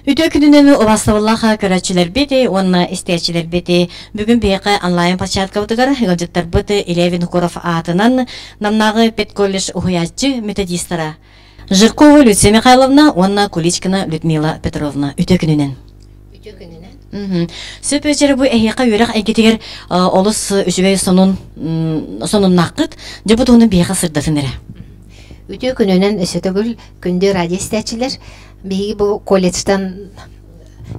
Үтө күнүнөн уластыбыллаха көрөчүлөр бети, онна истечилер бети. Бүгүн бияка онлайн площадка бутугар гылжыттар быты Илевин Куров атынан намнагы педколледж ухуячы методистара. Жиркова Люция Михайловна, онна Куличкина Людмила Петровна. Үтө күнүнөн. Үтө күнүнөн. Сөпөчөрө бу эхика үрак энгетигер олус үчүбөй сонун накыт, жабутуну бияка сырдатыныр. Үтө күнүнөн өсөтөгүл күндө радио истечилер биги бу колледжтан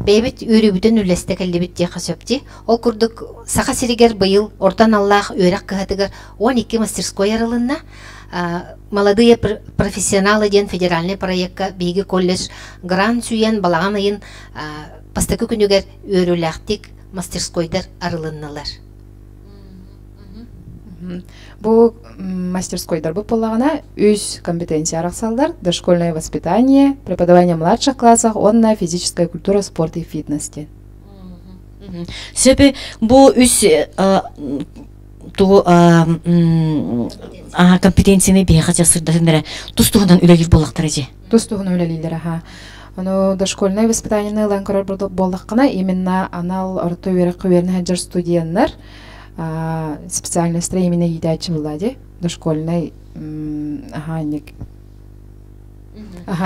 бейбит үрүбүтөн үлесте келдибит дия хасөпти. Ол курдук саха сиригер быйыл ортан Аллах үрак кыһатыгар 12 мастерской аралынна молодые профессионалы ден федеральный проектка биги колледж грант сүйен балаган айын пастакы күнүгер өрүләхтик мастерскойдар арылынналар. Бу мастерскойдар бу полагана үз компетенция араксалдар: дошкольное воспитание, преподавание в младших классах, онна физическая культура, спорт и фитнес. Сөпе бу үз ту компетенцияны бияка жасырдатындыр. Тустугунан үлелир болактыр же. Тустугун үлелилер аха. Оно дошкольное воспитание ланкорор болдаккана именно анал орто верек верне хаджар студенттер специальностьтер именно идачы булади. Дошкольный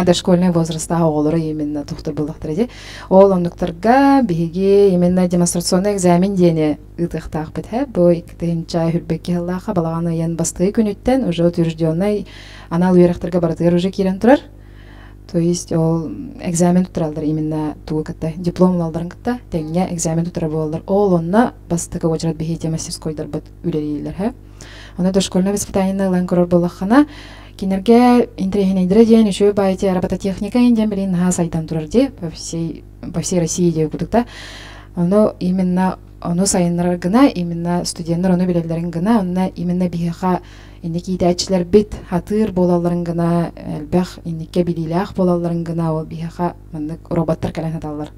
дошкольный возраста оголору именно тухтур булдактыр ди. Ол ондуктарга биги именно демонстрационный экзамен дене ытыктак бит. Бу 2-нче хүрбекке аллаха балаганы ян басты күнүттен уже утвержденный анал веректерге баратыр уже кирен турар. То есть ол экзамен туралдар именно тугатта диплом алдарың кытта теңге экзамен турар болдар. Ол онна бастыга очрат бихите мастерскойдар бит үлелилер ха. Аны дошкольное воспитание ланкорор болахана кинерге интригенейдер ден еще байти робототехника инден билин ха сайтан турар ди по всей России де кудукта. Оно именно оно сайыннар гына именно студенттер оно билелерин гына онна именно биха инеки идачылар бит хатыр болаларын гына элбах инеке билилах болаларын гына ол биха мындык роботтар калан аталар.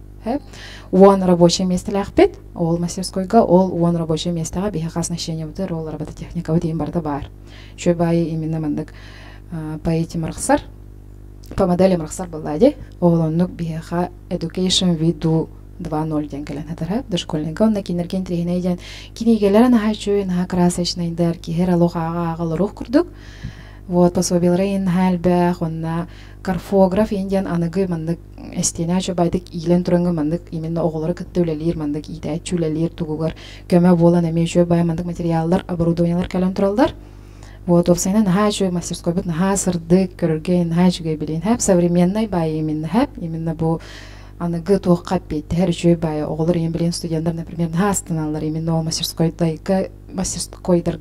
Он рабочее место лахбет, ол мастерскойга, он рабочее место биха оснащение бутер, ол робототехника вот им барда бар. Что бай именно мандык по этим рахсар, по модели рахсар баллади, ол оннук биха education виду 2.0 ден калан атара дошкольника онна кинерген тригенейден кинигелер на хачу на красочнайдар ки хералога агалрух курдук. Вот пособилрейн хальбах онна карфограф индиан аныгы мандык эстена чобайдык илен турангы мандык именно оголары кыттөлелер мандык итай чүлелер тугугар көмө болан эме чөбай мандык материаллар оборудованиялар калан туралдар. Вот овсайна нахачу мастерской бит нахасырдык көрөрген нахачуга билин хап современный бай именно бу аныгы тоққа бетті әр жөй бай оғылыр ең білен студенттер, например, настаналар именно мастерскойдарға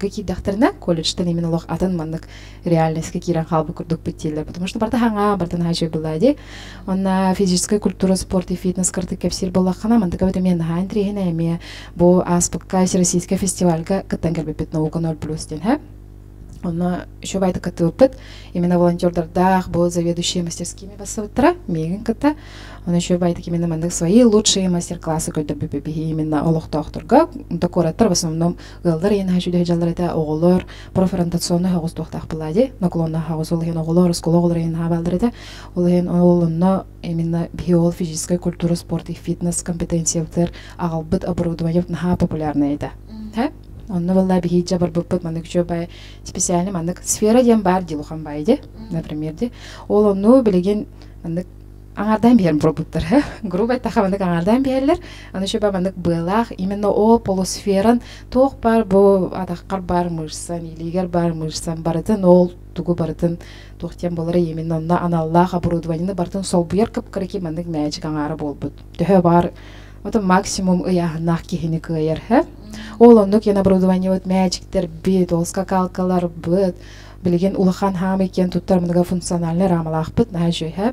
кейдақтарына колледжтен именно лоқ атын мандық реальностьқа киран қалбы күрдік беттейлер. Потому что барта хаңа, барта наға жөй болады. Онна физическая культура, спорт и фитнес кырты кәпсер болаққана, мандық өте мен наға интригена әме бұл аспыққа российская фестивальға кыттан кәлбепет наука 0+ ден. Онна еще байды кыты өпіт, именно волонтердардақ бұл заведующие мастерскими басывыттыра, мегін кыта. Он еще байтык именно мандык свои лучшие мастер-классы көйдір бөбебеге именно олықтақтырға. Докораттар в основном ғылдар ең хажуды хажалар это оғылар, профориентационный хағыз тоқтақ бұлади. Наклонна хағыз ол ең оғылар, скол оғылар ең хабалдар это. Ол ең оғылынна именно биол, физическая культура, спорт и фитнес компетенциялар ағалбыт оборудование наға популярны это. Онны валла бихиджа бар бұппыт мандык жо бай специальный мандык сфера ден бар дилухан байды, например де. Ол онну білеген мандык аңардан берім пробуттар. Грубай тақа мандык аңардан берілер. Аны жо бай мандык былақ именно о полусферан тоқ бар бұл атаққар бар мұрсан, илигер бар мұрсан барытын ол тугу барытын тоқтен болары именно онна аналлах оборудованияны бартын сол бұйар кіп кіріки мандык мәчік аңары бол бұд. Төхі бар это максимум ыяғынақ кехіне күйер. Ол ондық ен оборудование өт мәчіктер бет, ол скакалкалар бұд, білген улахан хам екен туттар мұныға функциональны рамалақ бұд, на жөй.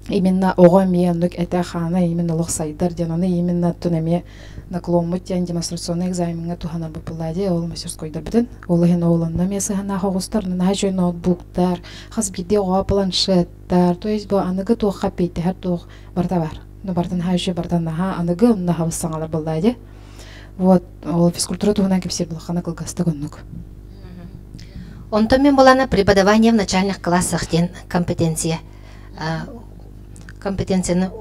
Именно оға мейіндік әті қаны именно лұқсайдар ден, оны именно түнеме наклон мұт ден демонстрационный экзаменге туханар бұпылади, ол мастерскойдар бітін. Ол ең олынна месі ғана қоғыстар, на жөй ноутбуктар, қаз биде оға планшеттар, то есть бұл анығы тоққа пейті, әр тоқ барда бар. Но бартан хажы бартан наха анығы онна хавыссаңалар бұлдайды. Вот, ол физкультура туғынан кепсер бұлақана қылғасты күннік. Онто мен болана преподавание в начальных классах ден компетенция. компетенцияны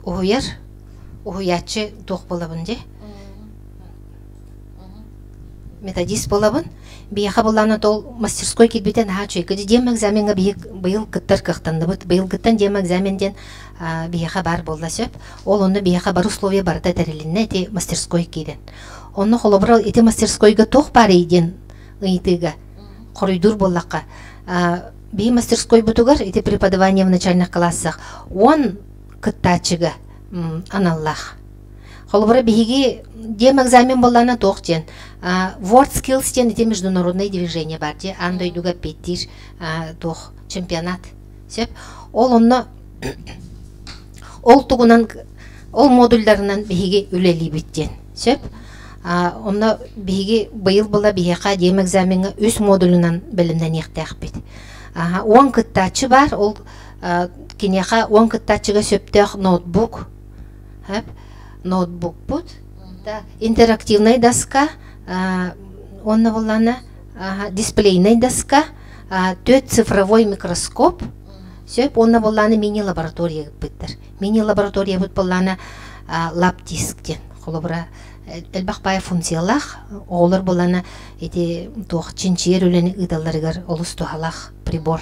уяр уячы тух болабын же методист болабын бияха болана тол мастерской килбитен хачы кыды дем экзаменга быйыл кыттар кыктанды бут быйыл кыттан дем экзаменден бияха бар болла сөп ол онны бияха бар условия барда терилинне ти мастерской киден онны холобрал ити мастерскойга тух бар иден ыйтыга коройдур боллакка би мастерской бутугар ити преподавание в начальных классах он кыттачыга аналлах холобра биги дем экзамен боллана тух ден Word Skills тен ити международное движение бар де андойдуга петтир тух чемпионат сөп ол онны ол тугунан ол модульдарынан биги үлели биттен сөп онна биги быйыл була бияка дем экзаменга үс модулунан билимден яктак бит 10 кыттачы бар ол киняка 10 кыттачыга сөптөх ноутбук ноутбук бут интерактивная доска онна болана дисплейная доска 4 цифровой микроскоп сөп онна болана мини лаборатория биттер мини лаборатория бут болана лап дисктен холобра элбакпай функциялах олар болана эти тух чинчер үлени ыдалларыгар олус тухалах прибор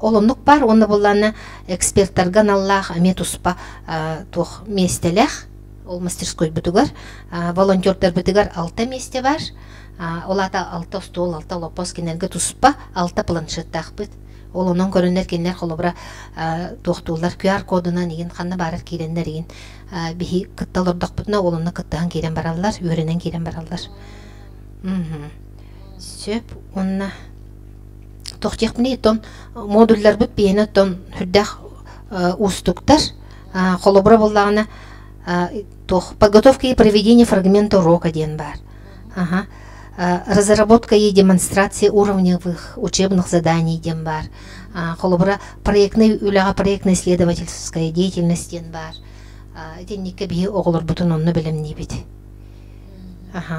олонук бар онна болана эксперттарган аллах аме туспа тух местелех ол мастерской бутугар волонтердар бутугар 6 месте бар олата 6 стол 6 лопос кенерге туспа 6 планшеттах бит ол онон көрүнөр кенлер холобра тохтуулар QR кодунан еген канна барар кирендер еген бихи кытталырдак бутна олонна кыттаган кирен бараллар өренен кирен бараллар сөп онна тохтекмни тон модульлар бит бейне тон хүрдах устуктар холобра боллагана тох подготовка и проведение фрагмента урока ден бар разработка и демонстрация уровневых учебных заданий ден бар холобра проектная исследовательская деятельность ден бар денникке бии оголор бутун онну билемни бит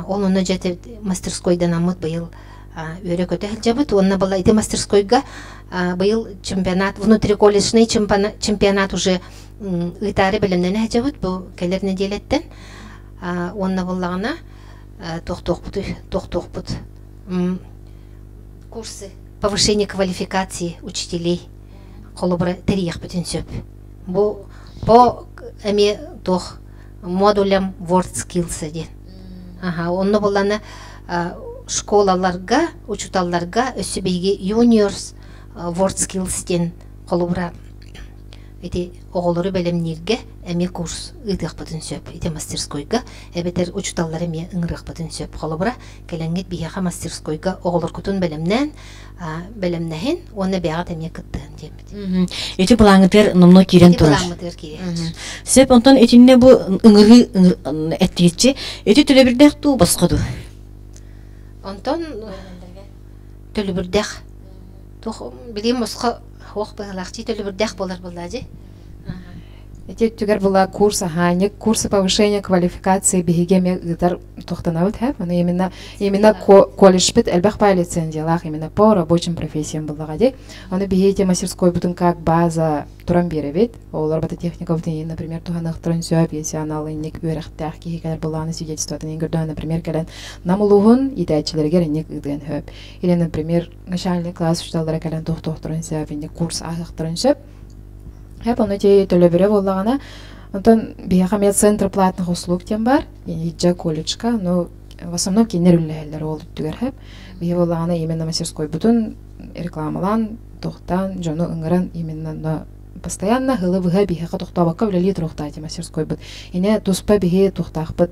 ол онну жете мастерскойдан амыт быйыл өрө көтө жабыт онна бала ити мастерскойга быйыл чемпионат внутриколледжный чемпионат уже ытары билемден жабыт бу келер неделеттен онна боллагана тохтохпут курсы повышения квалификации учителей холобра терих бүтүн сөп бу по эме тох модулям Word Skills ден онны болана школаларга учуталларга өсүбейги Juniors Word Skills ден холобра эти оголору белемнирге эме курс ыдык бүтүн сөп эти мастерскойга эбетер учуталлар эме ыңырык бүтүн сөп холобра келеңгет бияка мастерскойга оголор кутун белемнен белемнехин оны бягат эме кыттын демит эти булаңытыр номно кирен турар сөп онтон этинне бу ыңыры эттичи эти төлөбүрдек туу баскаду онтон төлөбүрдек тух билем баска ох байлахчы төлөбүрдек болар булажы эти түгер була курс курсы повышения квалификации бигеме гитар тохтанавт хап аны именно колледж бит элбахпай лицензиялах именно по рабочим профессиям булгади аны бигете мастерской бутун как база туран беребит олар бата техников ден например туханах трансёп профессионалы ник өрехтах кигер буланы свидетельствотан ингердо например келен намулугун идачилерге ник иден хөп или например начальный класс учталдара келен тохтох трансёп ник курс ахах трансёп Хеп оны төлөбүрө боллагана, онтон бияка медцентр платных услуг тем бар, ижа колледжка, но в основном кинер үлләләр ол түгәр хеп. Бия боллагана именно мастерской бутун рекламалан, тохтан, жону ыңгыран именно постоянно хылыбыга бияка тохтабакка үләли тохтати мастерской бут. Ине туспа бие тохтахбыт.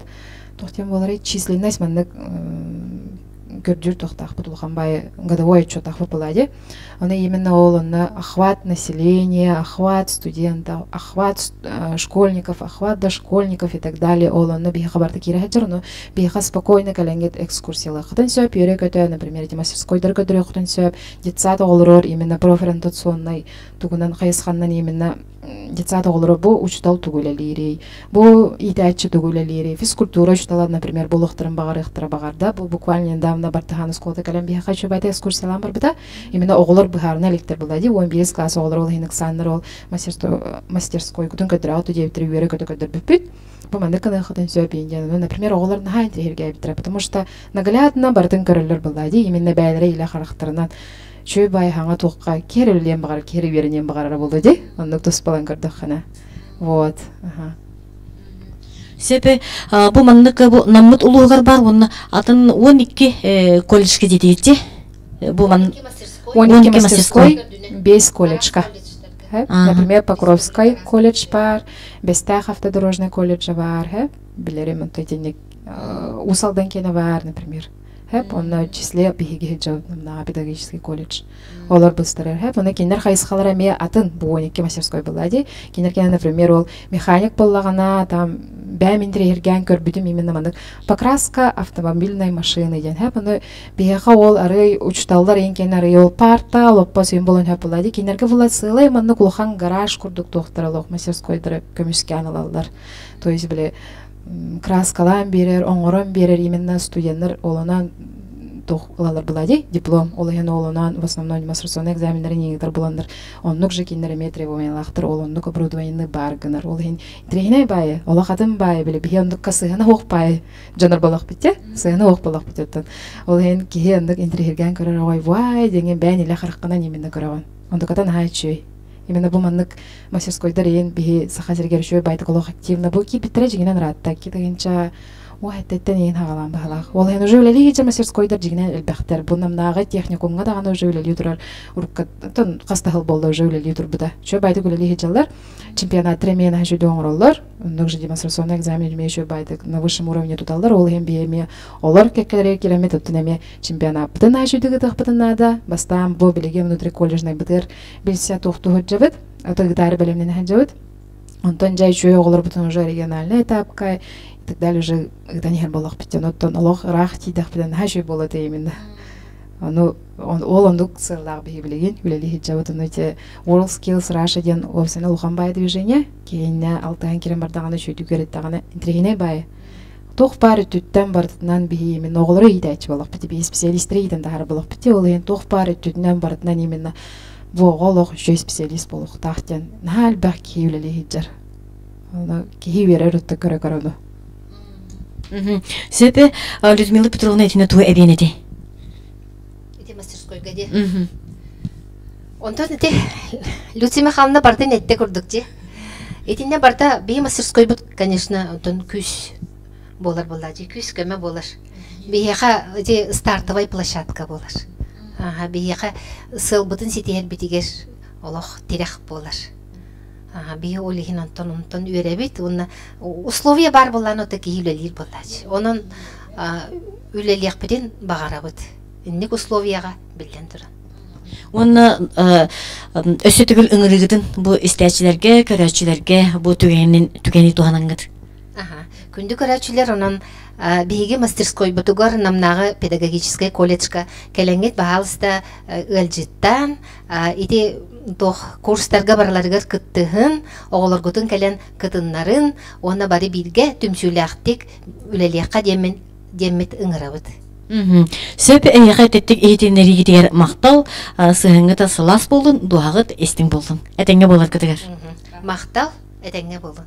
Тохтем болары численность мандык көрдүр тохтахбыт улганбай годовой отчет ахбыт булади. Она именно охват населения, охват студентов, охват школьников, охват дошкольников и так далее. Она бияха барта кирахаджар, но бияха спокойно каленгет экскурсиялах. Хтан сөп, юре көтө, например, эти мастерской дыргы хтан сөп, детсад олрор именно профориентационный, тугунан хайсханнан именно детсад оголоро бу учтал тугулалири, бу итачы тугулалири, физкультура учталар, например, булыктырын багарыктыра багарда, бу буквально недавно бартахан сколда калем бия хочу байта экскурсиялар бар бита. Именно оголор быхарына электер булдади, 11 класс оголор ол хинек саннар ол мастерской күтүн көтөрө ату деп тирүрө көтөр бүппүт. Бу манда кана хатын сөйбейин, например, оголор нахай интерьерге битре, потому что наглядно бартын көрөлөр булдади, именно бәйләре иле характарынан чөй бай хаңа туққа керілен бағар, кері берінен бағарары болды де, онды тұспалан көрдік қана. Вот. Себе, бұл маңнық намыт ұлығар бар, оны атын 12 колледжке дейді. 12 мастерской, 5 колледжка. Например, Покровской колледж бар, Бестах автодорожный колледж бар, білерім, Усалдан кені бар, например. Он числе бихиги на педагогический колледж. Олар быстырыр. Оны кинер хайсхалара ме атын буонеке мастерской буллади. Кинер кен, например, ол механик боллагана, там бәмин тренерген көрбүдүм именно мандык покраска автомобильной машины ден. Оны бияха ол ары учталдар енкен ары ол парта, лоппа сүйін болон буллади. Кинерге булла сылай мандык улхан гараж курдук тохтаралык мастерскойдыр көмүскөн алалар. То есть биле краскалан берер, оңорон берер, именно студенттер олонан алалар булади, диплом, ологен олонан, в основном демонстрационный экзаменлер негидер буландар, оннук же киндереме требованиялактыр, олоннук оборудованияны баргынар, ологен трейнай бай, олохатын бай, биле бихи ондукка сыгына ок бай, жанар болак битте, сыгына ок болак биттен, ологен кихи ондук интерьерген көрөр, ой, вай, деген бән иле хараккана неминне көрөгөн, ондукатан хайчүй. Именно бу маннык мастерскойдар ен бихи сахазергер шөй байтык олох активно бу ки битре жигинен ратта ки дегенча уаттеттен ен хагалан бахалак. Ол ен уже үлели хиджа мастерскойдар жигинен элбахтер. Бу намнагы техникумга даган уже үлели турар. Уруккаттан кастахыл болду уже үлели турбуда. Шөй байтык үлели хиджалар чемпионат тремен хажуды оңроллар. Ондук же демонстрационный экзамен жме шөй байтык на высшем уровне туталдар. Ол ен биеме олар кекелер километр туттунеме чемпионат бытын хажуды тахпытынада. Бастан бу билеге внутри колледжный бытыр билсе тохту ходжабыт. Это гитары белемнен хаджабыт. Онтон жай шөй оголор бутун уже региональный этапка. И так далее уже гданихер болок биттен. Оттон олох рахти дахпыдан хажуй болот именно. Ол ондук сырлаг бихи билеген. Үлели хиджабыт. Оноте World Skills Russia ден овсене улхан бай движение. Кейіне алтыған керен бардағаны шөйді көрет дағаны интерегіне бай. Тоқ бары түттен бардынан бихи именно оголору идайчы болок бити. Бихи специалистері иден дағары болок бити. Ол ен тоқ бары түттен бардынан именно воголох жөй специалист болук тахтен. Нахал бақ кейі үлели хиджар. Кейі верер ұтты көрі. Себе, Людмила Петровна етіне туы әбенеде? Ете мастерскойга де. Онтон ете Люция Михайловна барды нетте көрдік де. Етіне барда бей мастерской бұд, конечно, онтон күс болар болады, күс көмі болар. Бейеға ете стартовай площадка болар. Бейеға сыл бұтын сетер бітігер олық терек болар. Бие олихин онтон үйребит, условия бар болан ота ки үлелер болады. Онын үлелек бітен бағара бұд. Иннек условияға білден тұрын. Оны өсі түгіл үңірігідің бұл істәчілерге, көрәчілерге бұл түгені туғанаңғыд? Күнді көрәчілер онын бейге мастерской бұтығар намнағы педагогический колледжка кәләңгет бағалыста ғылжыттан ете курстарға бараларығар күттіғын, оғыларғытын кәлән күтінларын, оны бары бірге түмсүләқтік үлелеққа деммет ұңырабыд. Сөп әйіға тәттік ейтенері етігер мақтал, сығыңғыта сылас болдың, дуағыт естің болдың. Әтәңге болар күтігер? Мақтал әтәңге болдың.